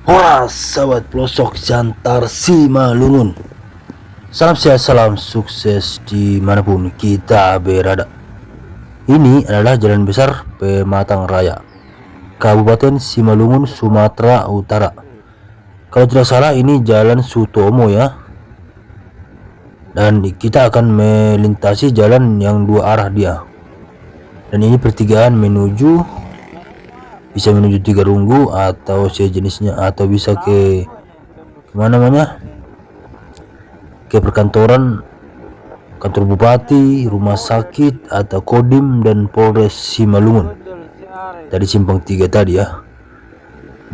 Hola sahabat pelosok Jantar Simalungun. Salam sehat, salam sukses dimanapun kita berada. Ini adalah jalan besar Pematang Raya, Kabupaten Simalungun, Sumatera Utara. Kalau tidak salah ini Jalan Sutomo ya. Dan kita akan melintasi jalan yang dua arah dia. Dan ini pertigaan bisa menuju Tigarunggu atau sejenisnya, atau bisa ke mana namanya, ke perkantoran, kantor bupati, rumah sakit, atau Kodim dan Polres Simalungun dari simpang 3 tadi ya.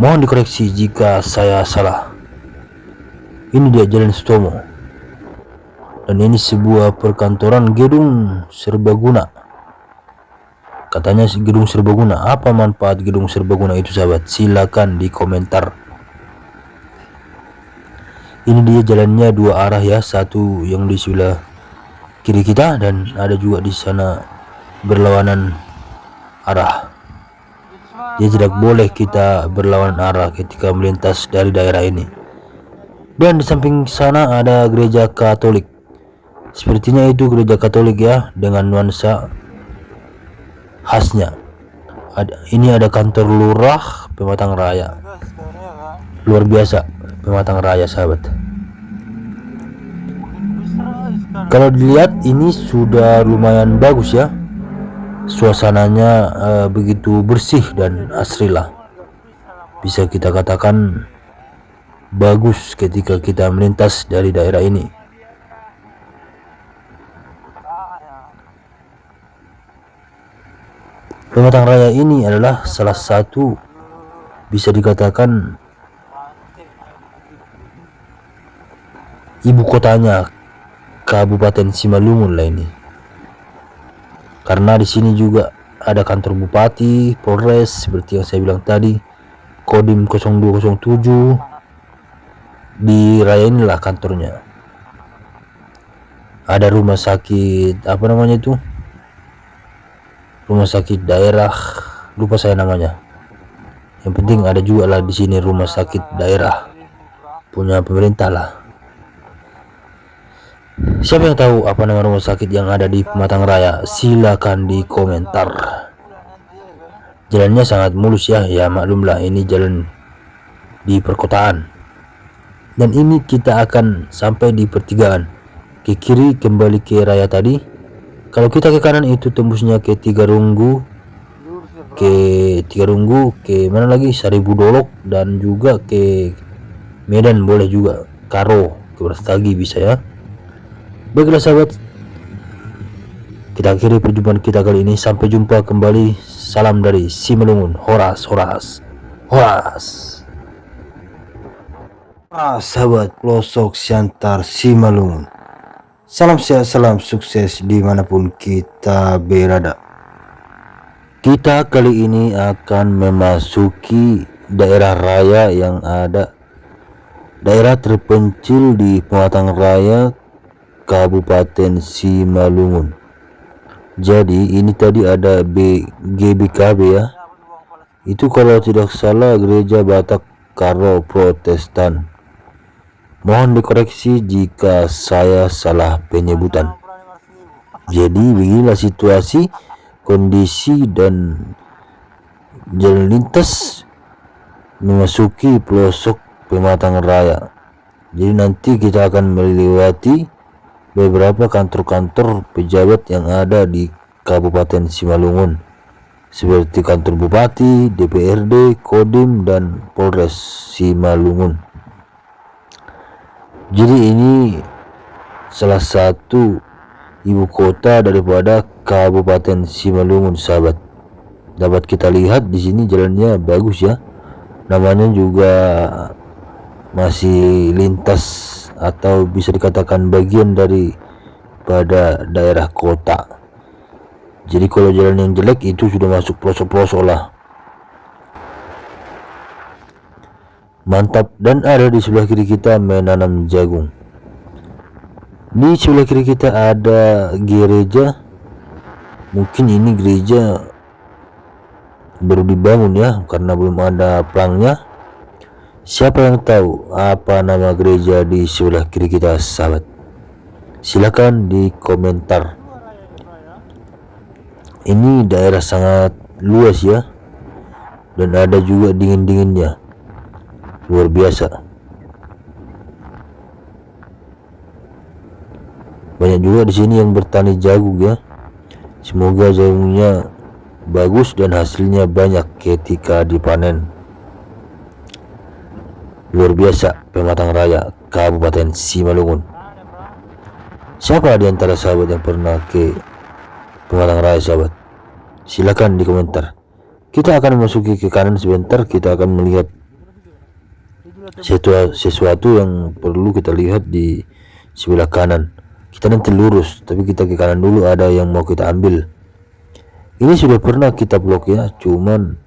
Mohon dikoreksi jika saya salah. Ini dia Jalan Sutomo, dan ini sebuah perkantoran gedung serbaguna. Katanya gedung serbaguna. Apa manfaat gedung serbaguna itu sahabat? Silakan di komentar. Ini dia jalannya dua arah ya, satu yang di sebelah kiri kita dan ada juga di sana berlawanan arah. Jadi tidak boleh kita berlawanan arah ketika melintas dari daerah ini. Dan di samping sana ada gereja Katolik. Sepertinya itu gereja Katolik ya, dengan nuansa khasnya. Ini ada kantor lurah Pematang Raya. Luar biasa Pematang Raya sahabat. Kalau dilihat ini sudah lumayan bagus ya. Suasananya begitu bersih dan asri lah. Bisa kita katakan bagus ketika kita melintas dari daerah ini. Pematang Raya ini adalah salah satu, bisa dikatakan, ibu kotanya Kabupaten Simalungun lah ini. Karena di sini juga ada kantor bupati, Polres seperti yang saya bilang tadi, Kodim 0207. Di raya inilah kantornya. Ada rumah sakit, apa namanya itu? Rumah sakit daerah, lupa saya namanya. Yang penting ada juga lah di sini rumah sakit daerah punya pemerintah lah. Siapa yang tahu apa nama rumah sakit yang ada di Pematang Raya? Silakan di komentar. Jalannya sangat mulus ya, ya maklumlah ini jalan di perkotaan. Dan ini kita akan sampai di pertigaan. Ke kiri kembali ke raya tadi. Kalau kita ke kanan itu tembusnya ke Tigarunggu, ke mana lagi, Saribudolok, dan juga ke Medan boleh juga, Karo, ke Brastagi bisa ya. Baiklah sahabat, kita akhiri perjumpaan kita kali ini. Sampai jumpa kembali. Salam dari Simalungun. Horas. Sahabat pelosok Jantar Simalungun, salam sehat, salam sukses dimanapun kita berada. Kita kali ini akan memasuki daerah raya yang ada, daerah terpencil di Pematang Raya, Kabupaten Simalungun. Jadi ini tadi ada GBKB ya. Itu kalau tidak salah gereja Batak Karo Protestan. Mohon dikoreksi jika saya salah penyebutan. Jadi beginilah situasi, kondisi dan jalan lintas memasuki pelosok Pematang Raya. Jadi nanti kita akan melewati beberapa kantor-kantor pejabat yang ada di Kabupaten Simalungun, seperti kantor bupati, DPRD, Kodim, dan Polres Simalungun. Jadi ini salah satu ibu kota daripada Kabupaten Simalungun sahabat. Dapat kita lihat di sini jalannya bagus ya. Namanya juga masih lintas atau bisa dikatakan bagian dari pada daerah kota. Jadi kalau jalan yang jelek itu sudah masuk pelosok-pelosok lah. Mantap. Dan ada di sebelah kiri kita menanam jagung. Di sebelah kiri kita ada gereja. Mungkin ini gereja baru dibangun ya, karena belum ada pelangnya. Siapa yang tahu apa nama gereja di sebelah kiri kita, sahabat? Silakan di komentar. Ini daerah sangat luas ya, dan ada juga dingin-dinginnya, luar biasa. Banyak juga di sini yang bertani jagung ya. Semoga jagungnya bagus dan hasilnya banyak ketika dipanen. Luar biasa, Pematang Raya, Kabupaten Simalungun. Siapa di antara sahabat yang pernah ke Pematang Raya, sahabat? Silakan di komentar. Kita akan memasuki ke kanan sebentar. Kita akan melihat sesuatu yang perlu kita lihat di sebelah kanan. Kita nanti lurus, tapi kita ke kanan dulu, ada yang mau kita ambil. Ini sudah pernah kita vlog ya, cuman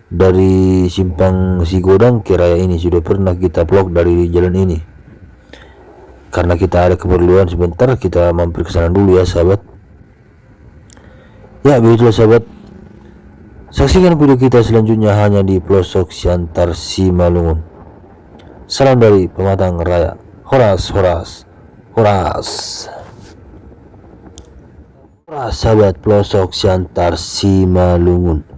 dari simpang Sigodang ke raya ini sudah pernah kita vlog dari jalan ini. Karena kita ada keperluan sebentar, kita mampir ke sana dulu ya, sahabat. Ya, begitulah sahabat. Saksikan video kita selanjutnya hanya di pelosok Siantar Simalungun. Salam dari Pematang Raya. Horas, horas, horas. Horas, sahabat pelosok Siantar Simalungun.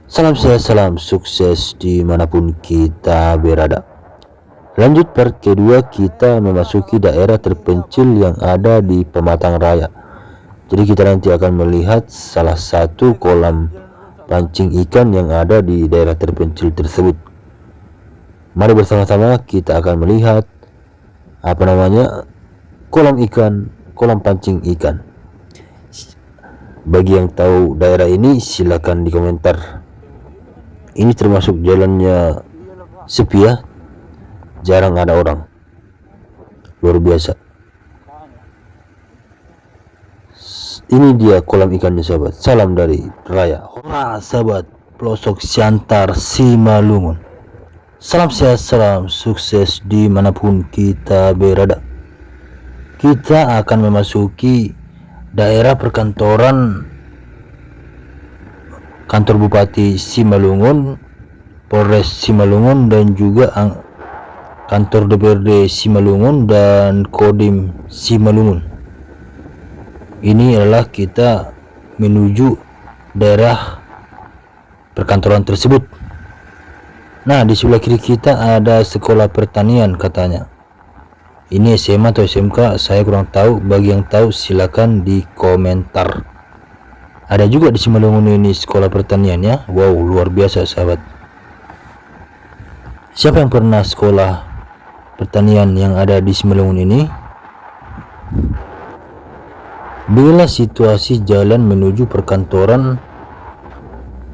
Salam sehat, salam sukses dimanapun kita berada. Lanjut part kedua, kita memasuki daerah terpencil yang ada di Pematang Raya. Jadi kita nanti akan melihat salah satu kolam pancing ikan yang ada di daerah terpencil tersebut. Mari bersama-sama kita akan melihat kolam ikan, kolam pancing ikan. Bagi yang tahu daerah ini silakan di komentar. Ini termasuk jalannya sepi ya, jarang ada orang, luar biasa. Ini dia kolam ikannya, sahabat. Salam dari Raya. Horas, sahabat pelosok Siantar Simalungun. Salam sehat, salam sukses dimanapun kita berada. Kita akan memasuki daerah perkantoran kantor Bupati Simalungun, Polres Simalungun, dan juga kantor DPRD Simalungun dan Kodim Simalungun. Ini adalah kita menuju daerah perkantoran tersebut. Nah, di sebelah kiri kita ada sekolah pertanian katanya. Ini SMA atau SMK, saya kurang tahu. Bagi yang tahu silakan di komentar. Ada juga di Simalungun ini sekolah pertanian ya. Wow, luar biasa sahabat. Siapa yang pernah sekolah pertanian yang ada di Simalungun ini? Beginilah situasi jalan menuju perkantoran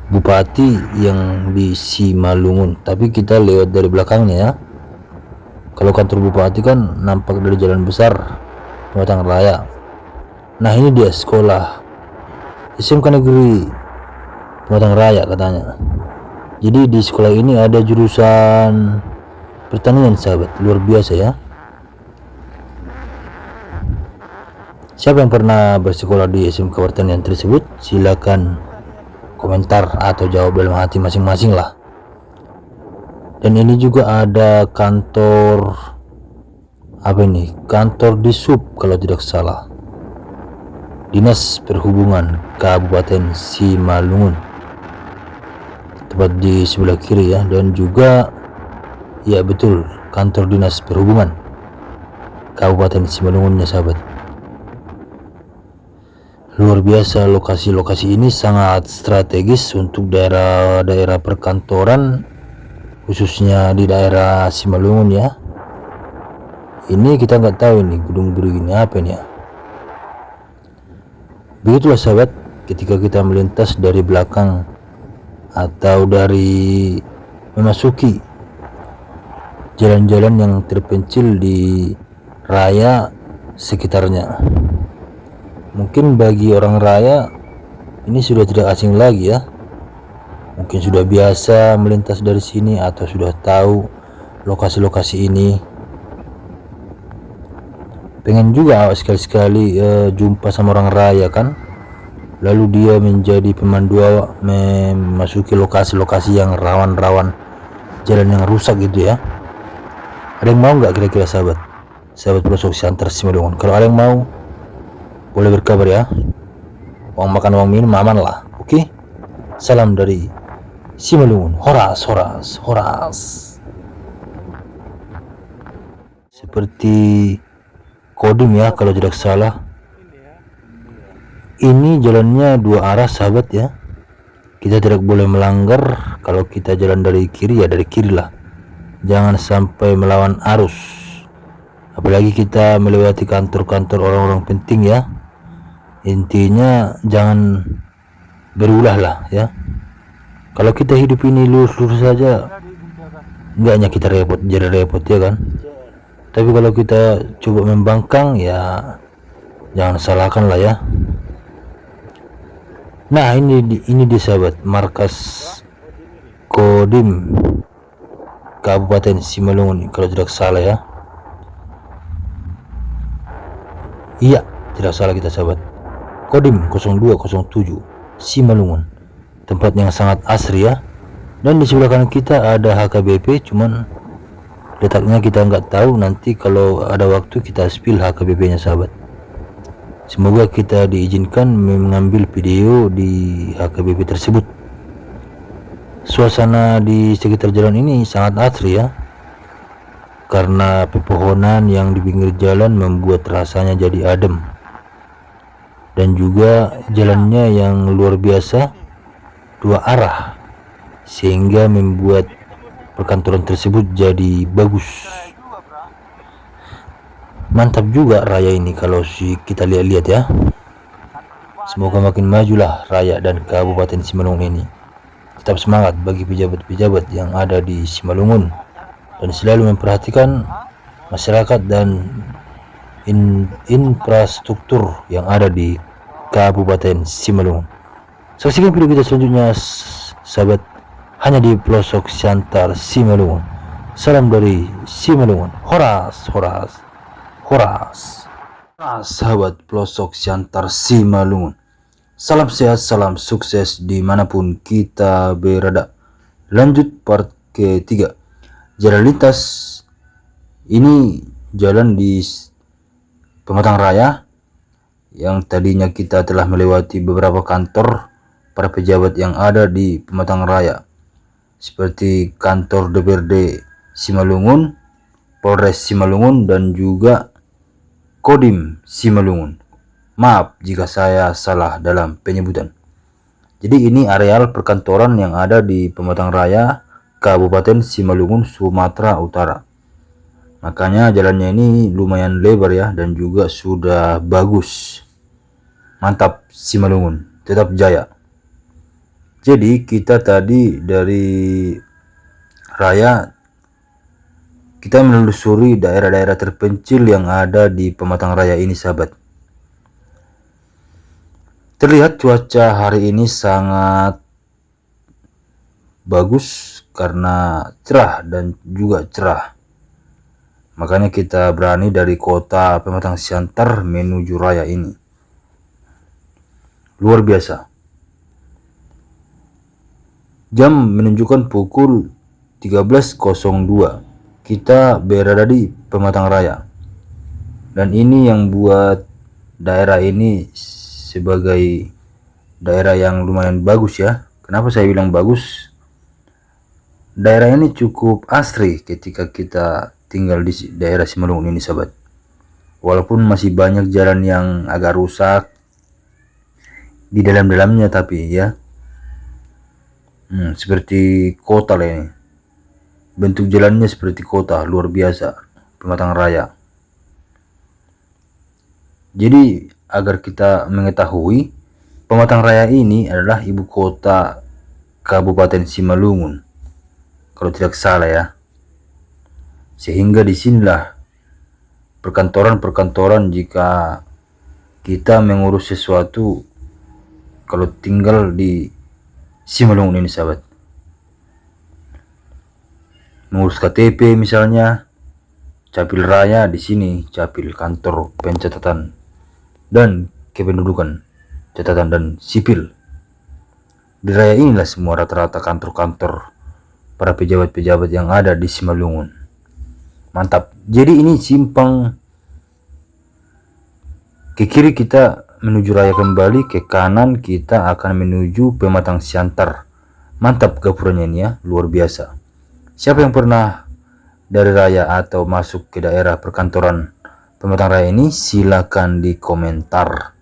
Bupati yang di Simalungun. Tapi kita lewat dari belakangnya ya. Kalau kantor Bupati kan nampak dari jalan besar Pematang Raya. Nah, ini dia sekolah SMK Negeri Pematang Raya katanya. Jadi di sekolah ini ada jurusan pertanian, sahabat. Luar biasa ya. Siapa yang pernah bersekolah di SMK pertanian tersebut? Silakan komentar atau jawab dalam hati masing-masing lah. Dan ini juga ada kantor kantor Disub kalau tidak salah, Dinas Perhubungan Kabupaten Simalungun, tepat di sebelah kiri ya. Dan juga ya betul, kantor Dinas Perhubungan Kabupaten Simalungunnya, sahabat. Luar biasa, lokasi-lokasi ini sangat strategis untuk daerah-daerah perkantoran, khususnya di daerah Simalungun ya. Ini kita nggak tahu ini gedung begini apa ini ya. Begitulah sahabat, ketika kita melintas dari belakang atau dari memasuki jalan-jalan yang terpencil di raya sekitarnya. Mungkin bagi orang raya ini sudah tidak asing lagi ya. Mungkin sudah biasa melintas dari sini atau sudah tahu lokasi-lokasi ini. Pengen juga sekali-sekali jumpa sama orang raya kan. Lalu dia menjadi pemandu awak memasuki lokasi-lokasi yang rawan-rawan jalan yang rusak gitu ya. Ada yang mau nggak kira-kira sahabat pelosok Siantar Simalungun? Kalau ada yang mau, boleh berkabar ya. Uang makan uang minum aman lah. Oke. Salam dari Simalungun. Horas, horas, horas. Seperti Kodim ya kalau tidak salah. Ini jalannya dua arah sahabat ya. Kita tidak boleh melanggar. Kalau kita jalan dari kiri ya dari kiri lah. Jangan sampai melawan arus. Apalagi kita melewati kantor-kantor orang-orang penting ya. Intinya jangan berulah lah ya. Kalau kita hidup ini lurus-lurus saja, enggaknya kita repot, jadi repot ya kan. Tapi kalau kita coba membangkang ya jangan salahkan lah ya. Nah ini di sahabat markas Kodim Kabupaten Simalungun kalau tidak salah ya. Iya, tidak salah kita sahabat. Kodim 0207 Simalungun. Tempat yang sangat asri ya. Dan di sebelah kanan kita ada HKBP, cuman letaknya kita nggak tahu. Nanti kalau ada waktu kita spill HKBP nya sahabat. Semoga kita diizinkan mengambil video di HKBP tersebut. Suasana di sekitar jalan ini sangat asri ya, karena pepohonan yang di pinggir jalan membuat rasanya jadi adem. Dan juga jalannya yang luar biasa, dua arah, sehingga membuat perkantoran tersebut jadi bagus. Mantap juga raya ini kalau kita lihat-lihat ya. Semoga makin majulah raya dan Kabupaten Simalungun ini. Tetap semangat bagi pejabat-pejabat yang ada di Simalungun dan selalu memperhatikan masyarakat dan infrastruktur yang ada di Kabupaten Simalungun. Saksikan video kita selanjutnya sahabat, hanya di pelosok Siantar Simalungun. Salam dari Simalungun. Horas, horas, horas. Horas sahabat pelosok Siantar Simalungun. Salam sehat, salam sukses dimanapun kita berada. Lanjut part ketiga. Jalan lintas ini jalan di Pematang Raya yang tadinya kita telah melewati beberapa kantor para pejabat yang ada di Pematang Raya, seperti kantor DPRD Simalungun, Polres Simalungun, dan juga Kodim Simalungun. Maaf jika saya salah dalam penyebutan. Jadi ini areal perkantoran yang ada di Pematang Raya, Kabupaten Simalungun, Sumatera Utara. Makanya jalannya ini lumayan lebar ya, dan juga sudah bagus. Mantap Simalungun, tetap jaya. Jadi kita tadi dari raya kita menelusuri daerah-daerah terpencil yang ada di Pematang Raya ini sahabat. Terlihat cuaca hari ini sangat bagus karena cerah dan juga cerah. Makanya kita berani dari kota Pematang Siantar menuju raya ini. Luar biasa. Jam menunjukkan pukul 13.02. Kita berada di Pematang Raya. Dan ini yang buat daerah ini sebagai daerah yang lumayan bagus ya. Kenapa saya bilang bagus? Daerah ini cukup asri ketika kita tinggal di daerah Simalungun ini sahabat. Walaupun masih banyak jalan yang agak rusak di dalam-dalamnya, tapi ya seperti kota lah ini. Bentuk jalannya seperti kota, luar biasa Pematang Raya. Jadi agar kita mengetahui, Pematang Raya ini adalah ibu kota Kabupaten Simalungun kalau tidak salah ya. Sehingga disinilah perkantoran-perkantoran jika kita mengurus sesuatu kalau tinggal di Simalungun ini sahabat. Mengurus KTP misalnya, Capil Raya di sini, Capil kantor pencatatan dan kependudukan, catatan dan sipil. Di raya inilah semua rata-rata kantor-kantor para pejabat-pejabat yang ada di Simalungun. Mantap. Jadi ini simpang ke kiri kita menuju raya kembali, ke kanan kita akan menuju Pematang Siantar. Mantap gapurannya ini ya, luar biasa. Siapa yang pernah dari raya atau masuk ke daerah perkantoran Pematang Raya ini, silakan di komentar.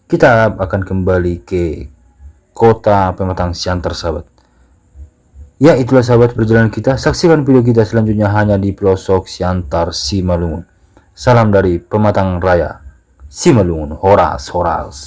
Kita akan kembali ke kota Pematang Siantar, sahabat. Ya, itulah sahabat perjalanan kita. Saksikan video kita selanjutnya hanya di pelosok Siantar, Simalungun. Salam dari Pematang Raya, Simalungun. Horas, horas.